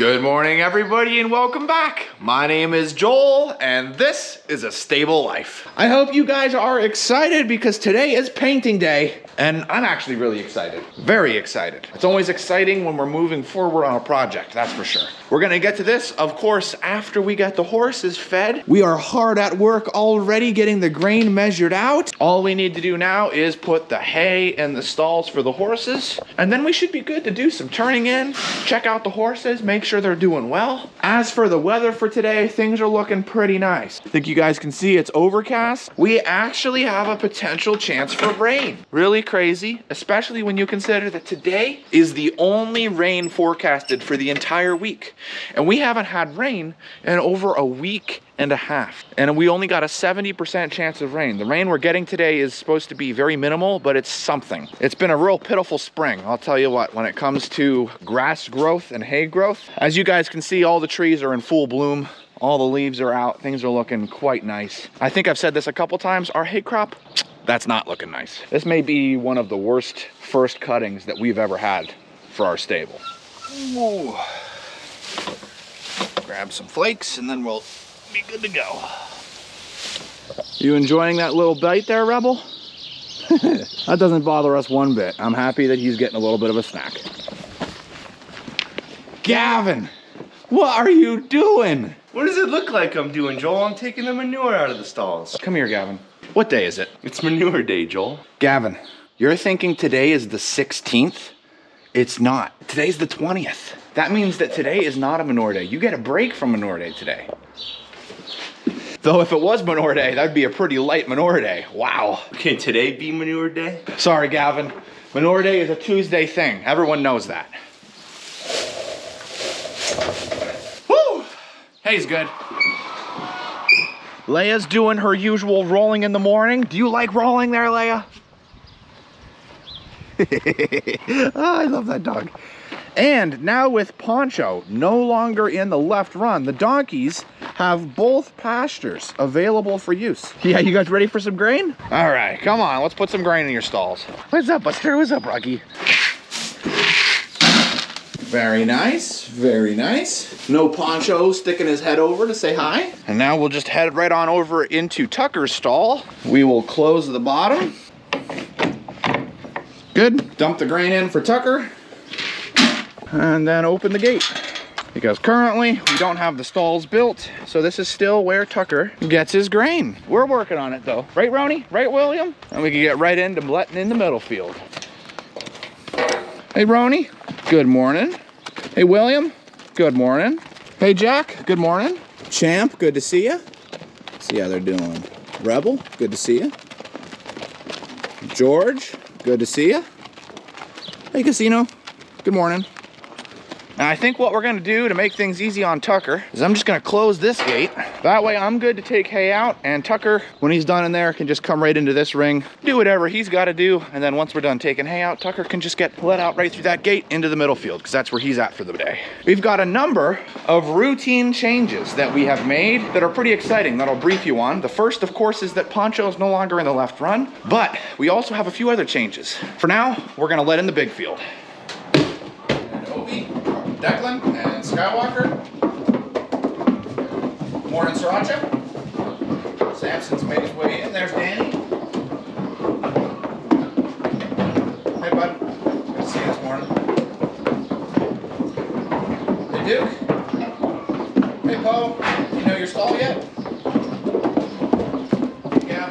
Good morning, everybody, and welcome back. My name is Joel, and this is A Stable Life. I hope you guys are excited because today is painting day, and I'm actually really excited. Very excited. It's always exciting when we're moving forward on a project, that's for sure. We're gonna get to this, of course, after we get the horses fed. We are hard at work already getting the grain measured out. All we need to do now is put the hay in the stalls for the horses, and then we should be good to do some turning in, check out the horses, make sure they're doing well. As for the weather for today, things are looking pretty nice. I think you guys can see it's overcast. We actually have a potential chance for rain. Really crazy, especially when you consider that today is the only rain forecasted for the entire week. And we haven't had rain in over a week and a half. And we only got a 70% chance of rain. The rain we're getting today is supposed to be very minimal, but it's something. It's been a real pitiful spring, I'll tell you what, when it comes to grass growth and hay growth. As you guys can see, all the trees are in full bloom. All the leaves are out. Things are looking quite nice. I think I've said this a couple times, our hay crop, that's not looking nice. This may be one of the worst first cuttings that we've ever had for our stable. Ooh. Grab some flakes and then we'll be good to go. You enjoying that little bite there, Rebel? That doesn't bother us one bit. I'm happy that he's getting a little bit of a snack. Gavin, what are you doing? What does it look like I'm doing, Joel? I'm taking the manure out of the stalls. Come here, Gavin. What day is it? It's manure day, Joel. Gavin, you're thinking today is the 16th? It's not. Today's the 20th. That means that today is not a manure day. You get a break from manure day today. Though if it was manure day, that'd be a pretty light manure day. Wow. Can today be manure day? Sorry, Gavin. Manure day is a Tuesday thing. Everyone knows that. Woo! Hay's good. Leia's doing her usual rolling in the morning. Do you like rolling there, Leia? Oh, I love that dog. And now with Poncho no longer in the left run, the donkeys have both pastures available for use. Yeah, you guys ready for some grain? All right, come on, let's put some grain in your stalls. What's up, Buster? What's up, Rocky? Very nice, very nice. No Poncho sticking his head over to say hi. And now we'll just head right on over into Tucker's stall. We will close the bottom. Good, dump the grain in for Tucker. And then open the gate. Because currently we don't have the stalls built, so this is still where Tucker gets his grain. We're working on it though. Right, Roni? Right, William? And we can get right into letting in the middle field. Hey, Roni. Good morning. Hey, William. Good morning. Hey, Jack. Good morning. Champ, good to see you. See how they're doing. Rebel, good to see you. George, good to see you. Hey, Casino. Good morning. Now I think what we're gonna do to make things easy on Tucker is I'm just gonna close this gate. That way I'm good to take hay out, and Tucker, when he's done in there, can just come right into this ring, do whatever he's gotta do, and then once we're done taking hay out, Tucker can just get let out right through that gate into the middle field, because that's where he's at for the day. We've got a number of routine changes that we have made that are pretty exciting that I'll brief you on. The first, of course, is that Poncho is no longer in the left run, but we also have a few other changes. For now, we're gonna let in the big field. Declan and Skywalker. Morning, Sriracha. Samson's made his way in. There's Danny. Hey, bud. Good to see you this morning. Hey, Duke. Hey, Poe. You know your stall yet? Yeah.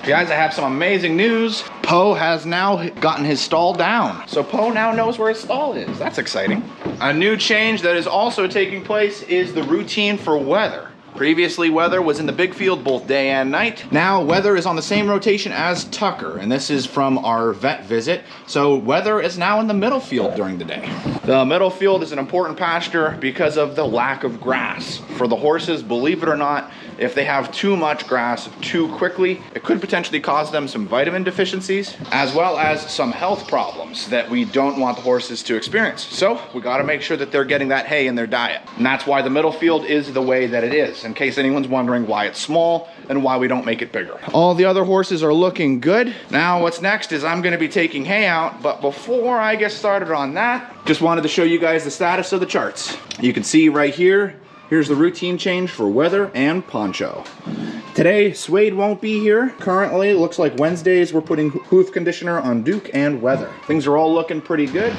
Guys, I have some amazing news. Poe has now gotten his stall down. So Poe now knows where his stall is. That's exciting. A new change that is also taking place is the routine for weather. Previously, Weather was in the big field both day and night. Now, Weather is on the same rotation as Tucker, and this is from our vet visit. So Weather is now in the middle field during the day. The middle field is an important pasture because of the lack of grass. For the horses, believe it or not, if they have too much grass too quickly, it could potentially cause them some vitamin deficiencies, as well as some health problems that we don't want the horses to experience. So we gotta make sure that they're getting that hay in their diet. And that's why the middle field is the way that it is. is, in case anyone's wondering why it's small and why we don't make it bigger. All the other horses are looking good. Now what's next is I'm gonna be taking hay out, but before I get started on that, just wanted to show you guys the status of the charts. You can see right here, here's the routine change for Weather and Poncho. Today, Suede won't be here. Currently, it looks like Wednesdays we're putting hoof conditioner on Duke and Weather. Things are all looking pretty good.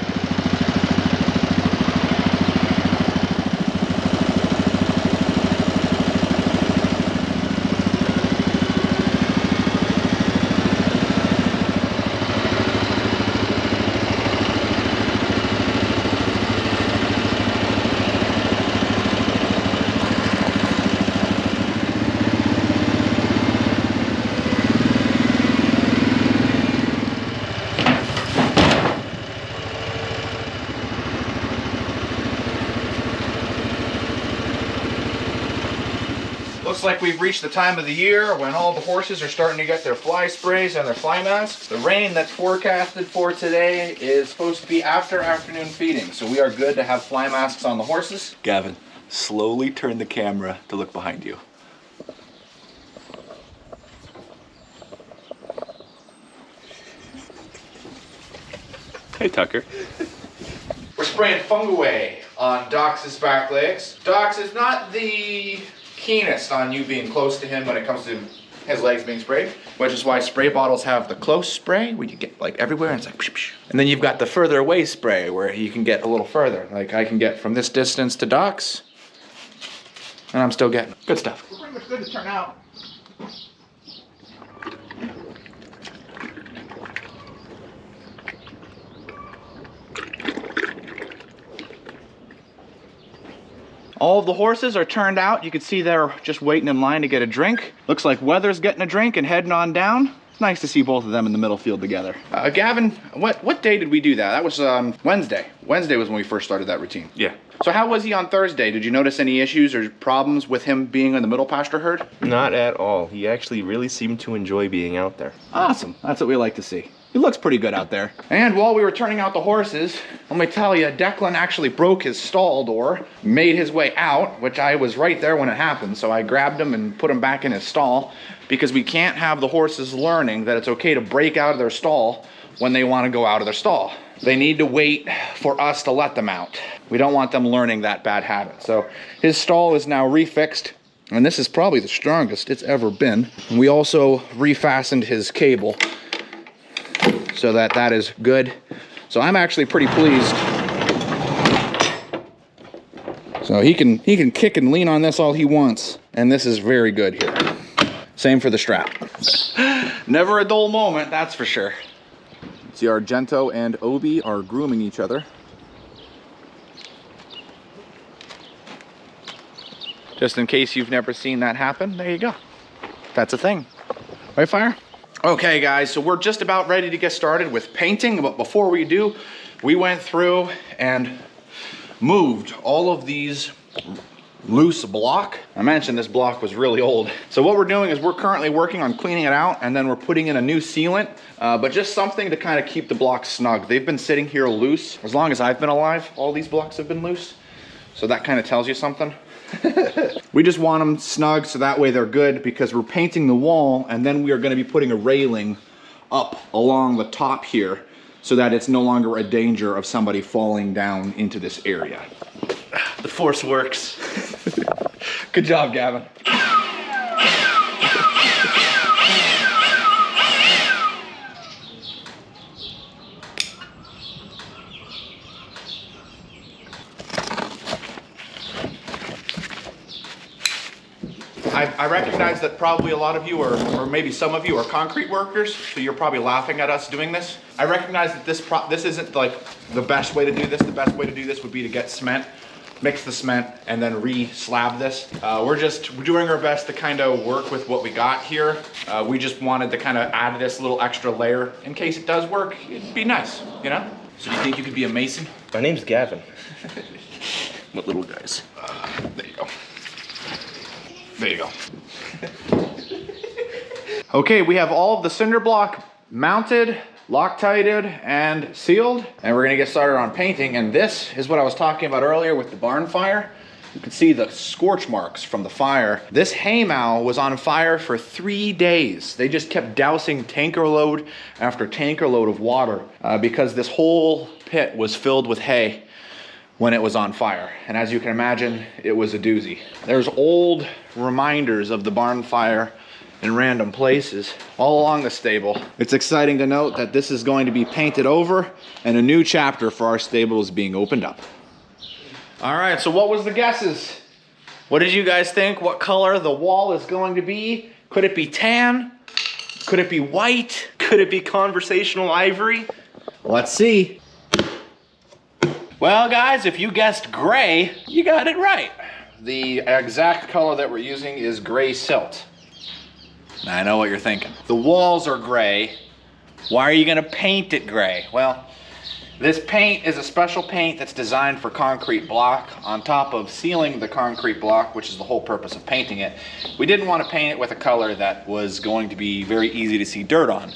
Looks like we've reached the time of the year when all the horses are starting to get their fly sprays and their fly masks. The rain that's forecasted for today is supposed to be after afternoon feeding, so we are good to have fly masks on the horses. Gavin, slowly turn the camera to look behind you. Hey, Tucker. We're spraying Fungaway on Dox's back legs. Dox is not the keenest on you being close to him when it comes to his legs being sprayed, which is why spray bottles have the close spray where you get like everywhere and it's like psh, psh. And then you've got the further away spray where you can get a little further. Like I can get from this distance to Dox and I'm still getting good stuff. We're pretty much good to turn out. All of the horses are turned out. You can see they're just waiting in line to get a drink. Looks like Weather's getting a drink and heading on down. It's nice to see both of them in the middle field together. Gavin, what day did we do that? That was Wednesday. Wednesday was when we first started that routine. Yeah. So how was he on Thursday? Did you notice any issues or problems with him being in the middle pasture herd? Not at all. He actually really seemed to enjoy being out there. Awesome. That's what we like to see. He looks pretty good out there. And while we were turning out the horses, let me tell you, Declan actually broke his stall door, made his way out, which I was right there when it happened. So I grabbed him and put him back in his stall because we can't have the horses learning that it's okay to break out of their stall when they want to go out of their stall. They need to wait for us to let them out. We don't want them learning that bad habit. So his stall is now refixed. And this is probably the strongest it's ever been. And we also refastened his cable so that is good. So I'm actually pretty pleased. So he can kick and lean on this all he wants, and this is very good here. Same for the strap. Never a dull moment, that's for sure. See, Argento and Obi are grooming each other. Just in case you've never seen that happen, there you go. That's a thing. Right, Fire? Okay guys, so we're just about ready to get started with painting, but before we do, we went through and moved all of these loose block. I mentioned this block was really old. So what we're doing is we're currently working on cleaning it out and then we're putting in a new sealant, but just something to kind of keep the blocks snug. They've been sitting here loose. As long as I've been alive, all these blocks have been loose. So that kind of tells you something. We just want them snug so that way they're good because we're painting the wall and then we are going to be putting a railing up along the top here so that it's no longer a danger of somebody falling down into this area. The force works. Good job, Gavin. I recognize that probably a lot of you or maybe some of you are concrete workers, so you're probably laughing at us doing this. I recognize that this isn't like the best way to do this. The best way to do this would be to get cement, mix the cement, and then re-slab this. We're doing our best to kind of work with what we got here. We just wanted to kind of add this little extra layer in case it does work. It'd be nice, you know? So you think you could be a mason? My name's Gavin. What little guys? There you go. There you go. Okay, we have all of the cinder block mounted, Loctited, and sealed. And we're gonna get started on painting. And this is what I was talking about earlier with the barn fire. You can see the scorch marks from the fire. This haymow was on fire for 3 days. They just kept dousing tanker load after tanker load of water because this whole pit was filled with hay when it was on fire. And as you can imagine, it was a doozy. There's old reminders of the barn fire in random places all along the stable. It's exciting to note that this is going to be painted over and a new chapter for our stable is being opened up. All right, so what was the guesses? What did you guys think? What color the wall is going to be? Could it be tan? Could it be white? Could it be conversational ivory? Let's see. Well, guys, if you guessed gray, you got it right. The exact color that we're using is gray silt. Now, I know what you're thinking. The walls are gray. Why are you gonna paint it gray? Well, this paint is a special paint that's designed for concrete block. On top of sealing the concrete block, which is the whole purpose of painting it, we didn't want to paint it with a color that was going to be very easy to see dirt on.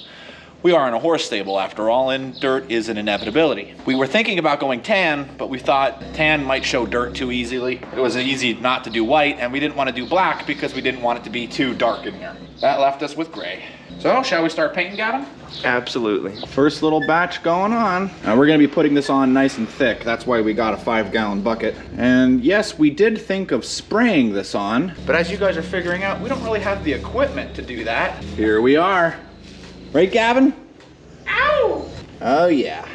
We are in a horse stable after all, and dirt is an inevitability. We were thinking about going tan, but we thought tan might show dirt too easily. It was easy not to do white, and we didn't want to do black because we didn't want it to be too dark in here. That left us with gray. So, shall we start painting, Gavin? Absolutely. First little batch going on. Now we're gonna be putting this on nice and thick. That's why we got a 5-gallon bucket. And yes, we did think of spraying this on, but as you guys are figuring out, we don't really have the equipment to do that. Here we are. Right, Gavin? Ow! Oh yeah.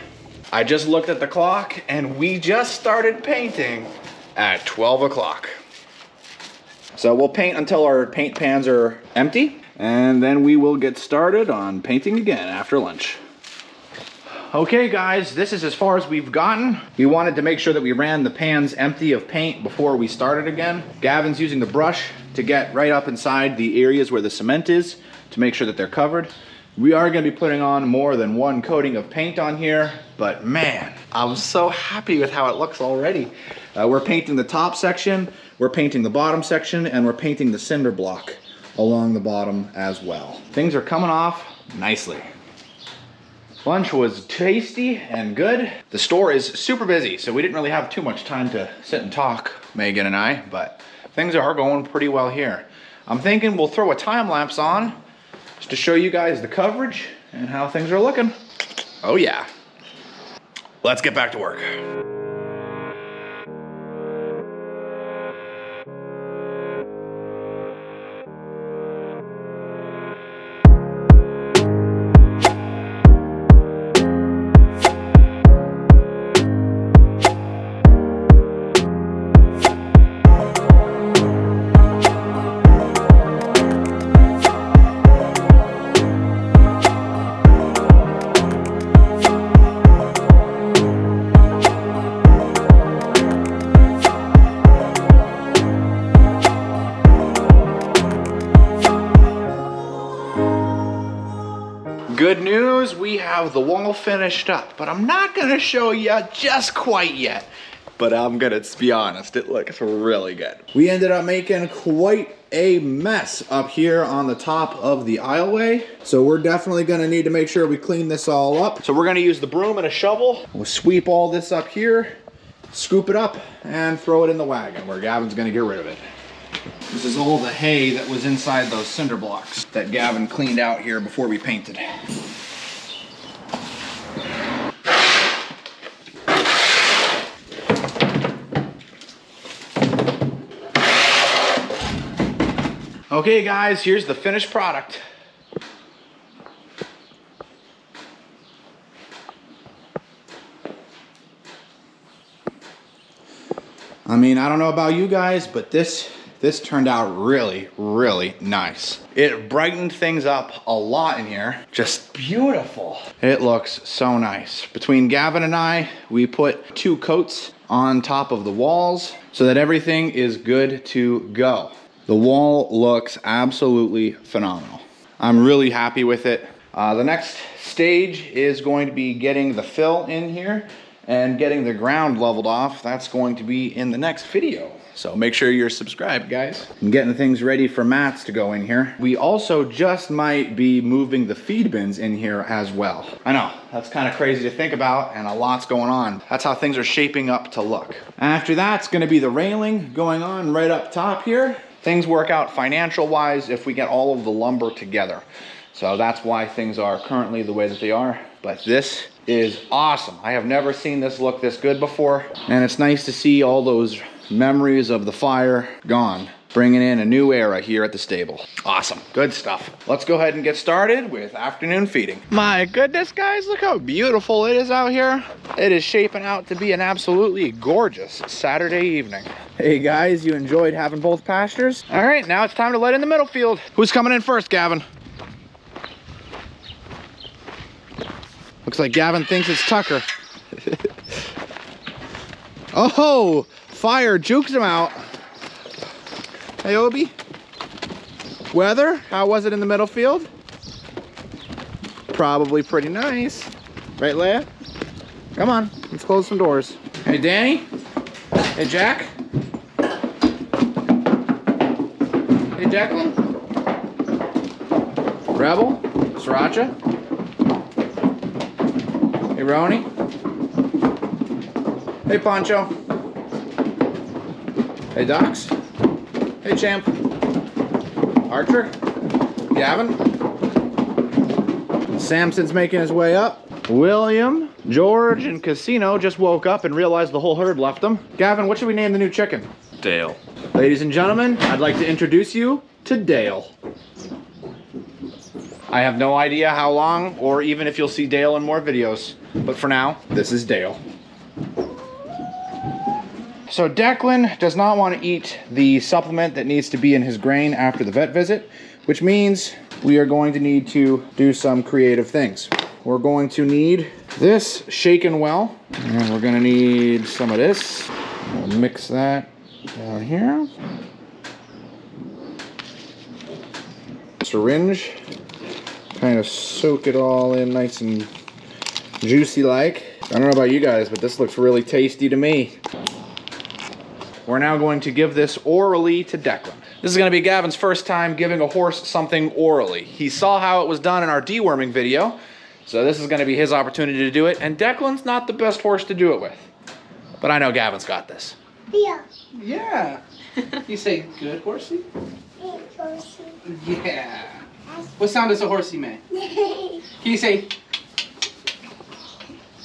I just looked at the clock and we just started painting at 12 o'clock. So we'll paint until our paint pans are empty, and then we will get started on painting again after lunch. Okay guys, this is as far as we've gotten. We wanted to make sure that we ran the pans empty of paint before we started again. Gavin's using the brush to get right up inside the areas where the cement is to make sure that they're covered. We are going to be putting on more than one coating of paint on here, but man, I'm so happy with how it looks already. We're painting the top section, we're painting the bottom section, and we're painting the cinder block along the bottom as well. Things are coming off nicely. Lunch was tasty and good. The store is super busy, so we didn't really have too much time to sit and talk, Megan and I, but things are going pretty well here. I'm thinking we'll throw a time lapse on just to show you guys the coverage and how things are looking. Oh yeah. Let's get back to work. Good news, we have the wall finished up, but I'm not gonna show you just quite yet. But I'm gonna be honest, it looks really good. We ended up making quite a mess up here on the top of the aisleway. So we're definitely gonna need to make sure we clean this all up. So we're gonna use the broom and a shovel. We'll sweep all this up here, scoop it up, and throw it in the wagon where Gavin's gonna get rid of it. This is all the hay that was inside those cinder blocks that Gavin cleaned out here before we painted. Okay guys, here's the finished product. I mean, I don't know about you guys, but this turned out really, really nice. It brightened things up a lot in here. Just beautiful. It looks so nice. Between Gavin and I, we put 2 coats on top of the walls so that everything is good to go. The wall looks absolutely phenomenal. I'm really happy with it. The next stage is going to be getting the fill in here and getting the ground leveled off, that's going to be in the next video. So make sure you're subscribed, guys. I'm getting things ready for mats to go in here. We also just might be moving the feed bins in here as well. I know, that's kind of crazy to think about, and a lot's going on. That's how things are shaping up to look. After that's gonna be the railing going on right up top here. Things work out financial-wise if we get all of the lumber together. So that's why things are currently the way that they are. But this is awesome. I have never seen this look this good before. And it's nice to see all those memories of the fire gone, bringing in a new era here at the stable. Awesome, good stuff. Let's go ahead and get started with afternoon feeding. My goodness, guys, look how beautiful it is out here. It is shaping out to be an absolutely gorgeous Saturday evening. Hey guys, you enjoyed having both pastures? All right, now it's time to let in the middle field. Who's coming in first, Gavin? Looks like Gavin thinks it's Tucker. Oh, fire jukes him out. Hey, Obi. Weather, how was it in the middle field? Probably pretty nice. Right, Leia? Come on, let's close some doors. Hey, Danny. Hey, Jack. Hey, Jacqueline. Rebel. Sriracha. Hey, Roni. Hey, Poncho. Hey, Docs. Hey, Champ. Archer. Gavin. Samson's making his way up. William, George, and Casino just woke up and realized the whole herd left them. Gavin, what should we name the new chicken? Dale. Ladies and gentlemen, I'd like to introduce you to Dale. I have no idea how long or even if you'll see Dale in more videos, but for now, this is Dale. So Declan does not want to eat the supplement that needs to be in his grain after the vet visit, which means we are going to need to do some creative things. We're going to need this shaken well, and we're going to need some of this. We'll mix that down here. Syringe. Kind of soak it all in nice and juicy like. I don't know about you guys, but this looks really tasty to me. We're now going to give this orally to Declan. This is going to be Gavin's first time giving a horse something orally. He saw how it was done in our deworming video, so this is going to be his opportunity to do it, and Declan's not the best horse to do it with. But I know Gavin's got this. Yeah. Yeah. You say good horsey? Good horsey. Yeah. What sound does a horsey make? Can you say?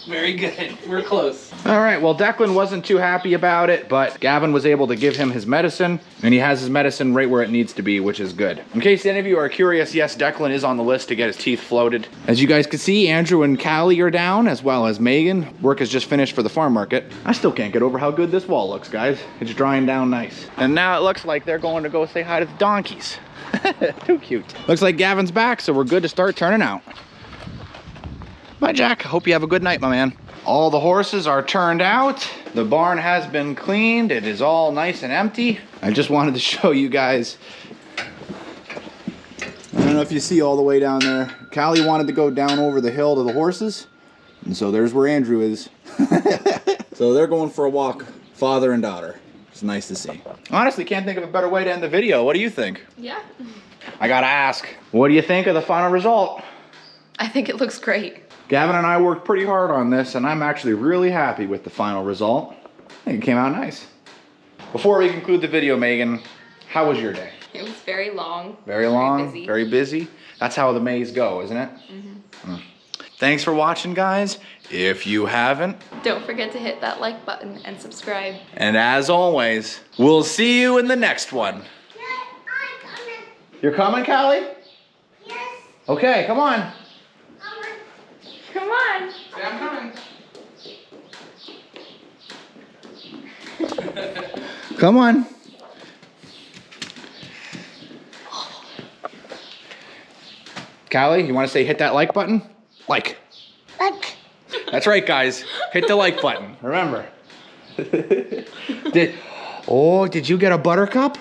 Very good. We're close. All right, well, Declan wasn't too happy about it, but Gavin was able to give him his medicine, and he has his medicine right where it needs to be, which is good. In case any of you are curious, yes, Declan is on the list to get his teeth floated. As you guys can see, Andrew and Callie are down, as well as Megan. Work is just finished for the farm market. I still can't get over how good this wall looks, guys. It's drying down nice. And now it looks like they're going to go say hi to the donkeys. Too cute. Looks like Gavin's back, so we're good to start turning out. Bye, Jack. Hope you have a good night, my man. All the horses are turned out. The barn has been cleaned. It is all nice and empty. I just wanted to show you guys. I don't know if you see all the way down there. Callie wanted to go down over the hill to the horses. And so there's where Andrew is. So they're going for a walk, father and daughter. It's nice to see. Honestly, can't think of a better way to end the video. What do you think? Yeah. I gotta ask, what do you think of the final result? I think it looks great. Gavin and I worked pretty hard on this, and I'm actually really happy with the final result. I think it came out nice. Before we conclude the video, Megan, how was your day? It was very long. Very long, busy. very busy. That's how the maze go, isn't it? Mm-hmm. Thanks for watching, guys. If you haven't, Don't forget to hit that like button and subscribe. and as always, we'll see you in the next one. I'm coming. You're coming, Callie? Yes. Okay, come on. Come on. Say I'm coming. Come on. Callie, you want to say hit that like button? Like. Like. That's right, guys. Hit the like button. Remember. Did you get a buttercup?